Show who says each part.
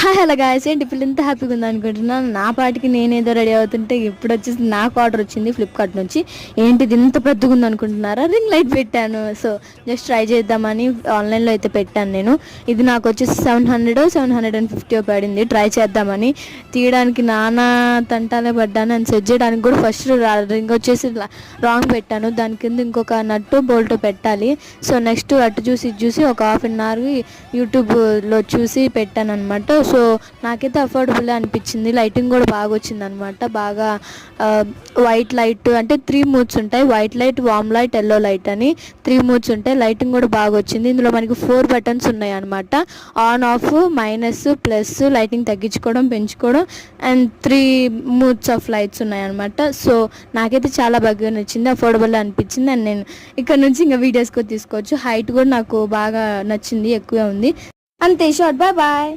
Speaker 1: Hi hello guys, ఏంటి ఇప్పుడు ఇంత హ్యాపీగా ఉంది అనుకుంటున్నాను. నా పాటికి నేనేదో రెడీ అవుతుంటే ఇప్పుడు వచ్చేసి నాకు ఆర్డర్ వచ్చింది ఫ్లిప్కార్ట్ నుంచి. ఏంటిది ఇంత పెద్దగా ఉంది అనుకుంటున్నారా? రింగ్ లైట్ పెట్టాను. సో జస్ట్ ట్రై చేద్దామని ఆన్లైన్లో అయితే పెట్టాను నేను. ఇది నాకు వచ్చేసి 750 పడింది. ట్రై చేద్దామని తీయడానికి నానా తంటాలే పడ్డాను. అండ్ సెట్ చేయడానికి కూడా ఫస్ట్ రింగ్ వచ్చేసి రాంగ్ పెట్టాను. దాని కింద ఇంకొక నట్టు బోల్ట్ పెట్టాలి. సో నెక్స్ట్ అటు చూసి ఇది చూసి ఒక ½ అన్ అవర్ యూట్యూబ్లో చూసి పెట్టాను అనమాట. సో నాకైతే అఫోర్డబుల్ అనిపించింది. లైటింగ్ కూడా బాగా వచ్చింది అనమాట. బాగా వైట్ లైట్ అంటే 3 మూడ్స్ ఉంటాయి. వైట్ లైట్, వామ్ లైట్, ఎల్లో లైట్ అని 3 మూడ్స్ ఉంటాయి. లైటింగ్ కూడా బాగా వచ్చింది. ఇందులో మనకి 4 బటన్స్ ఉన్నాయి అనమాట. On, of, minus, plus, lighting తగ్గించుకోవడం, పెంచుకోవడం అండ్ 3 మూడ్స్ ఆఫ్ లైట్స్ ఉన్నాయి అనమాట. సో నాకైతే చాలా బాగా నచ్చింది, అఫోర్డబుల్ అనిపించింది. అండ్ నేను ఇక్కడ నుంచి ఇంకా వీడియోస్ కూడా తీసుకోవచ్చు. హైట్ కూడా నాకు బాగా నచ్చింది, ఎక్కువే ఉంది. అంతే. షార్ట్. Bye bye.